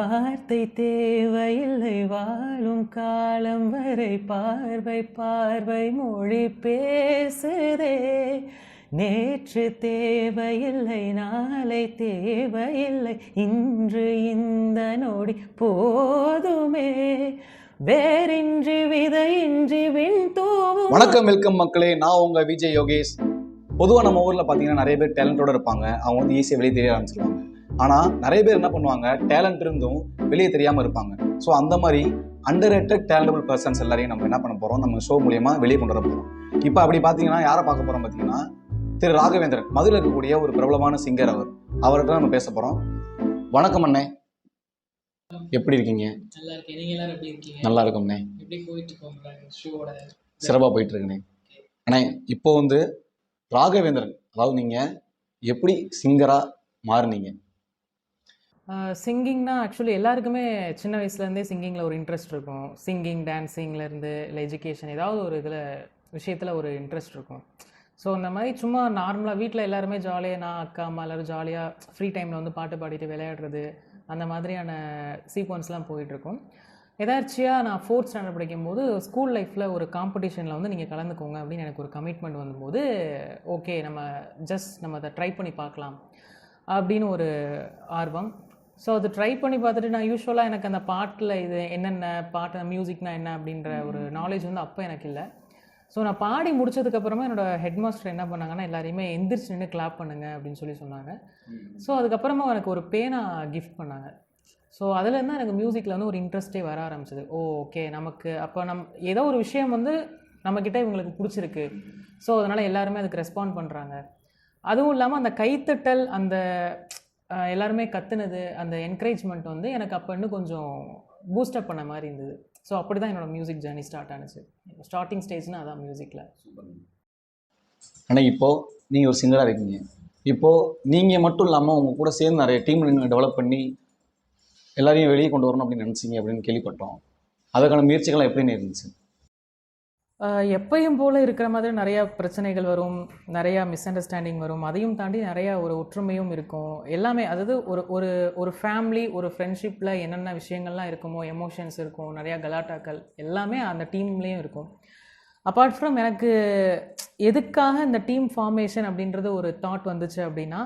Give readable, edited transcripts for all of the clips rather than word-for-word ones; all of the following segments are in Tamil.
வார்த்தை தேவையில்லை வாழும் காலம் வரை பார்வை பார்வை மொழி பேசுதே. நேற்று தேவையில்லை நாளை தேவையில்லை இன்று இந்த நொடி போதுமே. வேறின்றி விதையின்றி விண் தூவும். வணக்கம், வெல்கம் மக்களே. நான் உங்க விஜய் யோகேஷ். பொதுவாக நம்ம ஊரில் பார்த்தீங்கன்னா நிறைய பேர் டேலண்டோட இருப்பாங்க. அவங்க வந்து ஈஸியாக வெளியே தெரிய ஆரம்பிச்சிருவாங்க. ஆனால் நிறைய பேர் என்ன பண்ணுவாங்க, டேலண்ட் இருந்தும் வெளியே தெரியாமல் இருப்பாங்க. ஸோ அந்த மாதிரி அண்டர் ரேட்டட் டேலண்டபிள் பர்சன்ஸ் எல்லாரையும் நம்ம என்ன பண்ண போகிறோம், நம்ம ஷோ மூலியமா வெளியே கொண்டு வர போகிறோம். இப்போ அப்படி பார்த்தீங்கன்னா யாரை பார்க்க போகிறோம் பார்த்தீங்கன்னா, திரு ராகவேந்திரன். மதுரையில் இருக்கக்கூடிய ஒரு பிரபலமான சிங்கர். அவர்கிட்ட நம்ம பேச போகிறோம். வணக்கம் அண்ணே, எப்படி இருக்கீங்க? நல்லா இருக்கேன். நீங்க எல்லாரும் எப்படி இருக்கீங்க? நல்லா இருக்கோம்ண்ணே. எப்படி போயிட்டு இருக்கோங்க ஷோவோட? சிறப்பாக போயிட்டு இருக்குண்ணே. அண்ணே, இப்போ வந்து ராகவேந்திரன், அதாவது நீங்கள் எப்படி சிங்கராக மாறுனீங்க? சிங்கிங்னா ஆக்சுவலி எல்லாருக்குமே சின்ன வயசுலேருந்தே சிங்கிங்கில் ஒரு இன்ட்ரெஸ்ட் இருக்கும். சிங்கிங், டான்ஸிங்லேருந்து இல்லை எஜுகேஷன், ஏதாவது ஒரு விஷயத்தில் ஒரு இன்ட்ரெஸ்ட் இருக்கும். ஸோ அந்த மாதிரி சும்மா நார்மலாக வீட்டில் எல்லாருமே ஜாலியாக, நான் அக்கா அம்மா எல்லோரும் ஜாலியாக ஃப்ரீ டைமில் வந்து பாட்டு பாடிட்டு விளையாடுறது, அந்த மாதிரியான சீக்வன்ஸ்லாம் போயிட்டுருக்கும். எதாச்சியாக நான் 4th ஸ்டாண்டர்ட் படிக்கும்போது ஸ்கூல் லைஃப்பில் ஒரு காம்படிஷனில் வந்து நீங்கள் கலந்துக்கோங்க அப்படின்னு எனக்கு ஒரு கமிட்மெண்ட் வந்தபோது, ஓகே நம்ம அதை ட்ரை பண்ணி பார்க்கலாம் அப்படின்னு ஒரு ஆர்வம். ஸோ அது ட்ரை பண்ணி பார்த்துட்டு, நான் யூஸ்வலாக எனக்கு அந்த பாட்டில் இது என்னென்ன பாட்டு, மியூசிக்னால் என்ன அப்படின்ற ஒரு நாலேஜ் வந்து அப்போ எனக்கு இல்லை. ஸோ நான் பாடி முடிச்சதுக்கப்புறமா என்னோடய ஹெட் மாஸ்டர் என்ன பண்ணாங்கன்னா, எல்லாரையுமே எந்திரிச்சு நின்று கிளாப் பண்ணுங்க அப்படின்னு சொன்னாங்க. ஸோ அதுக்கப்புறமா எனக்கு ஒரு பேனா கிஃப்ட் பண்ணாங்க. ஸோ அதுலேருந்து எனக்கு மியூசிக்கில் வந்து ஒரு இன்ட்ரெஸ்ட்டே வர ஆரம்பிச்சிது. ஓகே, நமக்கு அப்போ ஏதோ ஒரு விஷயம் வந்து நம்மக்கிட்ட இவங்களுக்கு பிடிச்சிருக்கு, ஸோ அதனால் எல்லாருமே அதுக்கு ரெஸ்பாண்ட் பண்ணுறாங்க. அதுவும் இல்லாமல் அந்த கைத்தட்டல், அந்த எல்லாருமே கற்றுனது, அந்த என்கரேஜ்மெண்ட் வந்து எனக்கு அப்போ இன்னும் கொஞ்சம் பூஸ்டப் பண்ண மாதிரி இருந்தது. ஸோ அப்படி தான் என்னோடய மியூசிக் ஜேர்னி ஸ்டார்ட் ஆனிச்சு. ஸ்டார்டிங் ஸ்டேஜ்னால் அதான் மியூசிக்கில். ஆனால் இப்போது நீங்கள் ஒரு சிங்கராக இருக்கீங்க. இப்போது நீங்கள் மட்டும் இல்லாமல் உங்கள் கூட சேர்ந்து நிறைய டீம் நீங்கள் டெவலப் பண்ணி எல்லாரையும் வெளியே கொண்டு வரணும் அப்படின்னு நினச்சிங்க அப்படின்னு கேள்விப்பட்டோம். அதுக்கான முயற்சிகள்லாம் எப்படின்னு இருந்துச்சு? எப்பயும் போல் இருக்கிற மாதிரி நிறையா பிரச்சனைகள் வரும், நிறையா மிஸ் அண்டர்ஸ்டாண்டிங் வரும். அதையும் தாண்டி நிறையா ஒரு ஒற்றுமையும் இருக்கும். எல்லாமே அதாவது ஒரு ஃபேமிலி, ஒரு ஃப்ரெண்ட்ஷிப்பில் என்னென்ன விஷயங்கள்லாம் இருக்குமோ, எமோஷன்ஸ் இருக்கும், நிறையா கலாட்டாக்கள் எல்லாமே அந்த டீம்லேயும் இருக்கும். அப்பார்ட் ஃப்ரம் எனக்கு எதுக்காக இந்த டீம் ஃபார்மேஷன் அப்படின்றது ஒரு தாட் வந்துச்சு அப்படின்னா,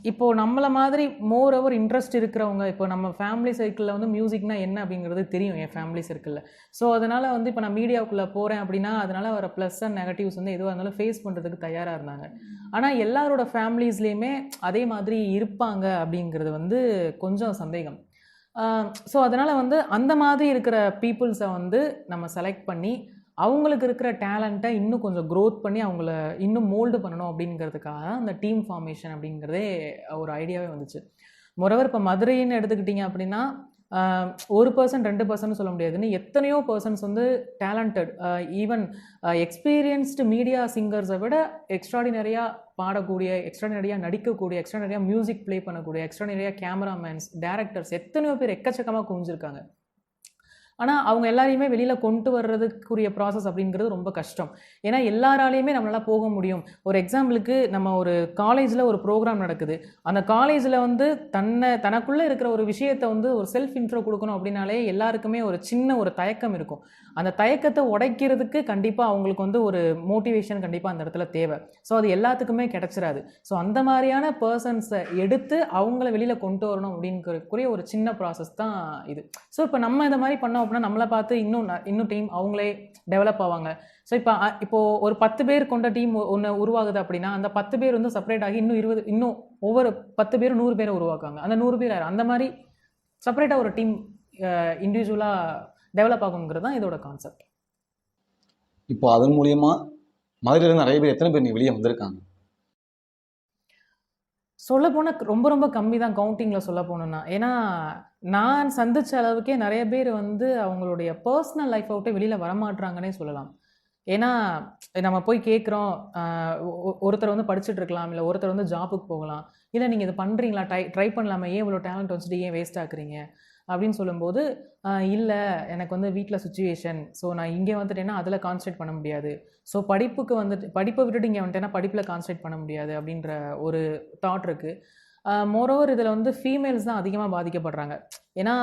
இப்போது நம்மளை மாதிரி மோர் ஓவர் இன்ட்ரெஸ்ட் இருக்கிறவங்க, இப்போ நம்ம ஃபேமிலி சர்க்கிளில் வந்து மியூசிக்னால் என்ன அப்படிங்கிறது தெரியும் என் ஃபேமிலி சர்க்கிளில். ஸோ அதனால் வந்து இப்போ நான் மீடியாவுக்குள்ளே போகிறேன் அப்படின்னா அதனால் வர ப்ளஸ் அண்ட் நெகட்டிவ்ஸ் வந்து எதுவாக இருந்தாலும் ஃபேஸ் பண்ணுறதுக்கு தயாராக இருந்தாங்க. ஆனால் எல்லாரோட ஃபேமிலிஸ்லேயுமே அதே மாதிரி இருப்பாங்க அப்படிங்கிறது வந்து கொஞ்சம் சந்தேகம். ஸோ அதனால் வந்து அந்த மாதிரி இருக்கிற பீப்புள்ஸை வந்து நம்ம செலக்ட் பண்ணி அவங்களுக்கு இருக்கிற டேலண்ட்டை இன்னும் கொஞ்சம் க்ரோத் பண்ணி அவங்கள இன்னும் மோல்டு பண்ணணும் அப்படிங்கிறதுக்காக அந்த டீம் ஃபார்மேஷன் அப்படிங்கிறதே ஒரு ஐடியாவே வந்துச்சு. மொரவர் இப்போ மதுரைன்னு எடுத்துக்கிட்டிங்க அப்படின்னா 1% 2% சொல்ல முடியாதுன்னு எத்தனையோ பர்சன்ஸ் வந்து டேலண்டட், ஈவன் எக்ஸ்பீரியன்ஸ்டு மீடியா சிங்கர்ஸை விட எக்ஸ்ட்ராடினரியாக பாடக்கூடிய, எக்ஸ்ட்ராடினரியாக நடிக்கக்கூடிய, எக்ஸ்ட்ராடினரியாக மியூசிக் ப்ளே பண்ணக்கூடிய, எக்ஸ்ட்ராடினரியாக கேமராமேன்ஸ், டேரக்டர்ஸ் எத்தனையோ பேர் எக்கச்சக்கமாக குவிஞ்சிருக்காங்க. ஆனால் அவங்க எல்லாரையுமே வெளியில் கொண்டு வர்றதுக்குரிய ப்ராசஸ் அப்படிங்கிறது ரொம்ப கஷ்டம். ஏன்னா எல்லாராலையுமே நம்மளால் போக முடியும். ஒரு எக்ஸாம்பிளுக்கு, நம்ம ஒரு காலேஜில் ஒரு ப்ரோக்ராம் நடக்குது. அந்த காலேஜில் வந்து தனக்குள்ளே இருக்கிற ஒரு விஷயத்தை வந்து ஒரு செல்ஃப் இன்ட்ரோ கொடுக்கணும் அப்படின்னாலே எல்லாருக்குமே ஒரு சின்ன ஒரு தயக்கம் இருக்கும். அந்த தயக்கத்தை உடைக்கிறதுக்கு கண்டிப்பாக அவங்களுக்கு வந்து ஒரு மோட்டிவேஷன் கண்டிப்பாக அந்த இடத்துல தேவை. ஸோ அது எல்லாத்துக்குமே கிடச்சிடாது. ஸோ அந்த மாதிரியான பர்சன்ஸை எடுத்து அவங்கள வெளியில் கொண்டு வரணும் அப்படிங்கிறதுக்குரிய ஒரு சின்ன ப்ராசஸ் தான் இது. ஸோ இப்போ நம்ம இந்த மாதிரி பண்ணோம் அப்படின்னா நம்மளை பார்த்து இன்னும் டீம் அவங்களே டெவலப் ஆவாங்க. ஸோ இப்போது ஒரு 10 பேர் கொண்ட டீம் ஒன்று உருவாகுது அப்படின்னா அந்த 10 பேர் வந்து செப்பரேட் ஆகி இன்னும் ஒவ்வொரு 10 பேரும் 100 பேரை உருவாக்குவாங்க. அந்த 100 பேர் யார், அந்த மாதிரி செப்பரேட்டாக ஒரு டீம் இண்டிவிஜுவலாக டெவலப் ஆகுங்கிறது தான் இதோட கான்செப்ட். இப்போ அதன் மூலியமா மதுரையில் நிறைய பேர், எத்தனை பேர் வெளியே வந்திருக்காங்க? சொல்ல போனால் ரொம்ப ரொம்ப கம்மி தான், கவுண்டிங்கில் சொல்ல போனோன்னா. ஏன்னா நான் சந்தித்த அளவுக்கே நிறைய பேர் வந்து அவங்களுடைய பர்சனல் லைஃப்பை விட்டு வெளியில் வரமாட்றாங்கன்னே சொல்லலாம். ஏன்னா நம்ம போய் கேட்குறோம், ஒருத்தர் வந்து படிச்சுட்டு இருக்கலாம், இல்லை ஒருத்தர் வந்து ஜாபுக்கு போகலாம், இல்லை நீங்கள் இது பண்ணுறீங்களா, ட்ரை பண்ணலாமா, ஏன் இவ்வளோ டேலண்ட் வச்சுட்டு ஏன் வேஸ்ட் ஆக்குறீங்க அப்படின்னு சொல்லும்போது, இல்லை எனக்கு வந்து வீட்டில் சுச்சுவேஷன், ஸோ நான் இங்கே வந்துட்டேன்னா அதில் கான்சன்ட்ரேட் பண்ண முடியாது, ஸோ படிப்பை விட்டுட்டு இங்கே வந்துட்டேன்னா படிப்பில் கான்சன்ட்ரேட் பண்ண முடியாது அப்படின்ற ஒரு தாட் இருக்குது. மோரோவர் இதில் வந்து ஃபீமேல்ஸ் தான் அதிகமாக பாதிக்கப்படுறாங்க. ஏன்னா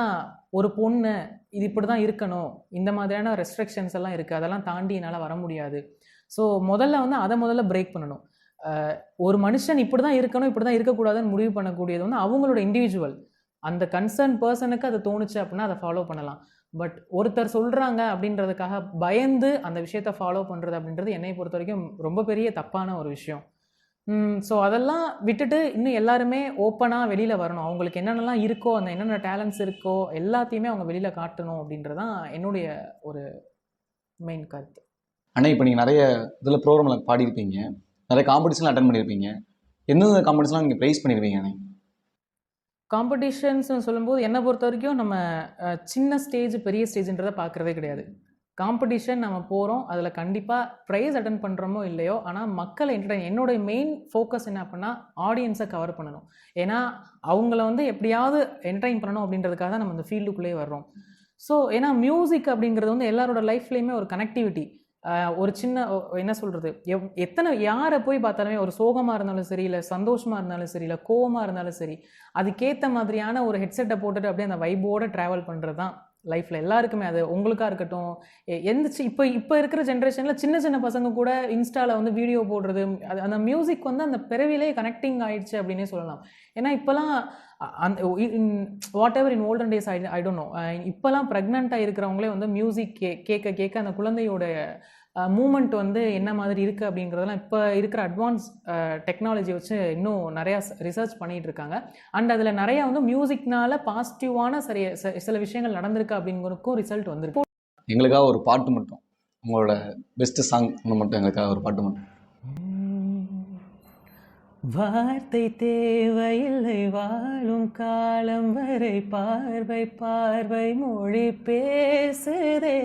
ஒரு பொண்ணு இது இப்படி தான் இருக்கணும், இந்த மாதிரியான ரெஸ்ட்ரிக்ஷன்ஸ் எல்லாம் இருக்குது, அதெல்லாம் தாண்டி என்னால் வர முடியாது. ஸோ முதல்ல பிரேக் பண்ணணும். ஒரு மனுஷன் இப்படி தான் இருக்கணும், இப்படி தான் இருக்கக்கூடாதுன்னு முடிவு பண்ணக்கூடியது வந்து அவங்களோட இண்டிவிஜுவல். அந்த கன்சர்ன் பர்சனுக்கு அது தோணுச்சு அப்படின்னா அதை ஃபாலோ பண்ணலாம். பட் ஒருத்தர் சொல்கிறாங்க அப்படின்றதுக்காக பயந்து அந்த விஷயத்தை ஃபாலோ பண்ணுறது அப்படின்றது என்னை பொறுத்த வரைக்கும் ரொம்ப பெரிய தப்பான ஒரு விஷயம். ஸோ அதெல்லாம் விட்டுட்டு இன்னும் எல்லாருமே ஓப்பனாக வெளியில் வரணும். அவங்களுக்கு என்னென்னலாம் இருக்கோ, அந்த என்னென்ன டேலண்ட்ஸ் இருக்கோ எல்லாத்தையுமே அவங்க வெளியில் காட்டணும் அப்படின்றதான் என்னுடைய ஒரு மெயின் கருத்து. அண்ணா, இப்போ நீங்கள் நிறைய இதில் ப்ரோக்ராமில் பாடியிருப்பீங்க, நிறைய காம்படிஷன்லாம் அட்டன் பண்ணியிருப்பீங்க. எந்தெந்த காம்படிஷன்லாம் நீங்கள் ப்ரைஸ் பண்ணியிருப்பீங்க அண்ணே? காம்படிஷன்ஸ்னு சொல்லும்போது என்னை பொறுத்த வரைக்கும் நம்ம சின்ன ஸ்டேஜ் பெரிய ஸ்டேஜ்ன்றதை பார்க்குறதே கிடையாது. காம்படிஷன் நம்ம போகிறோம், அதில் கண்டிப்பாக ப்ரைஸ் அட்டன் பண்ணுறோமோ இல்லையோ, ஆனால் மக்களை என்டர்டைன், என்னோடய மெயின் ஃபோக்கஸ் என்ன அப்படின்னா ஆடியன்ஸை கவர் பண்ணணும். ஏன்னா அவங்கள வந்து எப்படியாவது என்டர்டைன் பண்ணணும் அப்படின்றதுக்காக தான் நம்ம இந்த ஃபீல்டுக்குள்ளேயே வர்றோம். ஸோ ஏன்னா மியூசிக் அப்படிங்கிறது வந்து எல்லாரோட லைஃப்லேயுமே ஒரு கனெக்டிவிட்டி. ஒரு சின்ன என்ன சொல்கிறது, எத்தனை யாரை போய் பார்த்தாலுமே ஒரு சோகமாக இருந்தாலும் சரி, இல்லை சந்தோஷமாக இருந்தாலும் சரி, இல்லை கோவமாக இருந்தாலும் சரி, அதுக்கேற்ற மாதிரியான ஒரு ஹெட்செட்டை போட்டுட்டு அப்படியே அந்த வைபோடு ட்ராவல் பண்ணுறது தான் லைஃப்பில் எல்லாருக்குமே. அது உங்களுக்காக இருக்கட்டும், எந்த இப்போ இருக்கிற ஜென்ரேஷனில் சின்ன சின்ன பசங்க கூட இன்ஸ்டாவில் வந்து வீடியோ போடுறது, அது அந்த மியூசிக் வந்து அந்த பிறவிலே கனெக்டிங் ஆயிடுச்சு அப்படின்னே சொல்லலாம். ஏன்னா இப்போலாம் அந்த what ever in olden days I don't know, இப்போலாம் ப்ரெக்னெண்ட்டாக இருக்கிறவங்களே வந்து மியூசிக் கேட்க அந்த குழந்தையோட மூமெண்ட் வந்து என்ன மாதிரி இருக்குது அப்படிங்கிறதெல்லாம் இப்போ இருக்கிற அட்வான்ஸ் டெக்னாலஜி வச்சு இன்னும் நிறையா ரிசர்ச் பண்ணிகிட்டு இருக்காங்க. அண்ட் அதில் நிறையா வந்து மியூசிக்னால பாசிட்டிவான சில விஷயங்கள் நடந்திருக்கு அப்படிங்கிறதுக்கும் ரிசல்ட் வந்துருக்கு. எங்களுக்காக ஒரு பாட்டு மட்டும், உங்களோட பெஸ்ட்டு சாங் ஒன்று மட்டும் எங்களுக்காக ஒரு பாட்டு மட்டும். வார்த்தை தேவையில்லை வாழும் காலம் வரை, பார்வை பார்வை மொழி பேசுதே,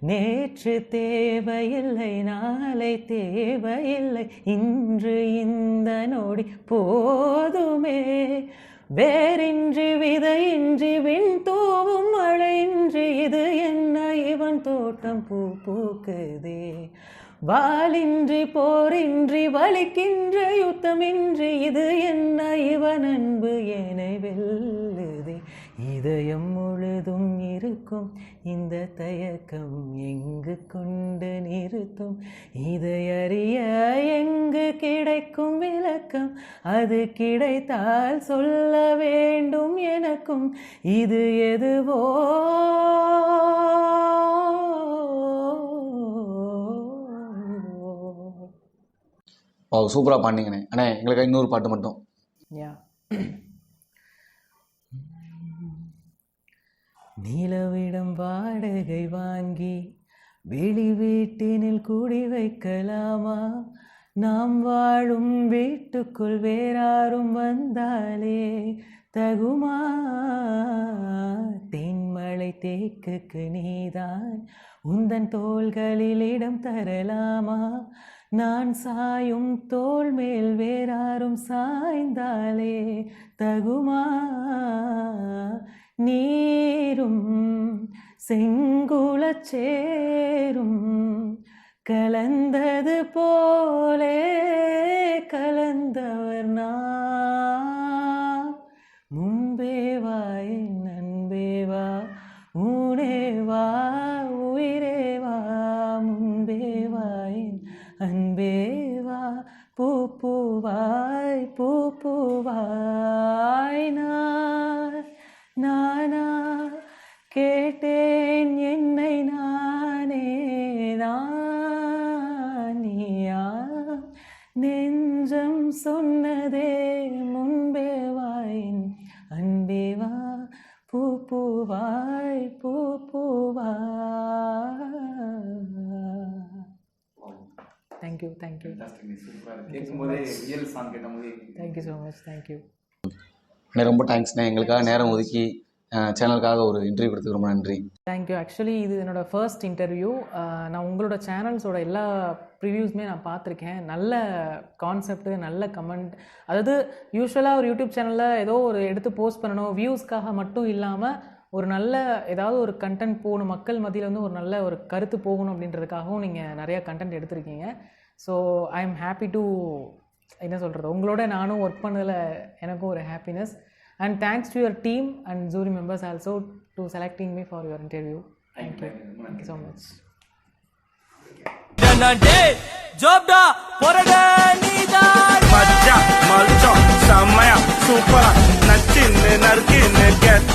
நேற்று தேவையில்லை நாளை தேவையில்லை, இன்று இந்த நொடி போதுமே, வேறின்றி விதையின்றி விண் தூவும் மழையின்றி, இது என்ன இவன் தோட்டம் பூ பூக்குதே, வாளின்றி போரின்றி வலிக்கின்ற யுத்தமின்றி, இது என்ன இவன் அன்பு என்னை வெல்லுதே, இதயம் முழுதும் இருக்கும் இந்த தயக்கம் எங்கு கொண்டு நிறுத்தும், இதை அறிய எங்கு கிடைக்கும் விளக்கம், அது கிடைத்தால் சொல்ல வேண்டும் எனக்கும், இது எதுவோ சூப்பராக பாண்டிங்கண்ணே. அண்ணே, எங்களுக்கு இன்னொரு பாட்டு மட்டும். நிலவிடம் வாடகை வாங்கி வெளி வீட்டினில் கூடி வைக்கலாமா, நாம் வாழும் வீட்டுக்குள் வேறாரும் வந்தாலே தகுமா, தென்மழை தேக்குக்கு நீதான் உந்தன் தோள்களில் இடம் தரலாமா, நான் சாயும் தோள் மேல் வேறாரும் சாய்ந்தாலே தகுமா, நீரும் செங்குலச் சேரும் கலந்தது போலே கலந்தவர் நான், முன்பே வா என் அன்பே வா, ஊனே வா உயிரே வா, முன்பே வா என் அன்பே வா, பூ பூவாய் பூ பூவாய், நானா கேட்டேன் என்னை நானே, நீயா நெஞ்சம் சொன்னதே, முன்பே வா என் அன்பே வா, பூ பூவாய் பூ பூவாய். Thank you thank you thank you so much. Thank you அண்ணே, ரொம்ப தேங்க்ஸ்ண்ணே. எங்களுக்காக நேரம் ஒதுக்கி சேனலுக்காக ஒரு இன்டர்வியூ கொடுத்துக்கு ரொம்ப நன்றி. தேங்க்யூ. ஆக்சுவலி இது என்னோடய ஃபர்ஸ்ட் இன்டர்வியூ. நான் உங்களோட சேனல்ஸோட எல்லா ப்ரிவ்யூஸுமே நான் பார்த்துருக்கேன். நல்ல கான்செப்ட்டு, நல்ல கமெண்ட். அதாவது யூஸ்வலாக ஒரு யூடியூப் சேனலில் ஏதோ ஒரு எடுத்து போஸ்ட் பண்ணணும், வியூஸ்க்காக மட்டும் இல்லாமல் ஒரு நல்ல ஏதாவது ஒரு கண்டென்ட் போகணும், மக்கள் மத்தியில் வந்து ஒரு நல்ல ஒரு கருத்து போகணும் அப்படின்றதுக்காகவும் நீங்கள் நிறையா கண்டென்ட் எடுத்திருக்கீங்க. So I am happy to என்ன சொல்கிறது, உங்களோட நானும் ஒர்க் பண்ணதில் எனக்கும் ஒரு happiness. And thanks to your team and jury members also to selecting me for your interview. Thank you so much. ஜோப்டா பொரடா நீதான் மச்சா மல்ச்சம் சமயா சூப்பரா நச்சின்னு நறுக்கின்னு கேட்ட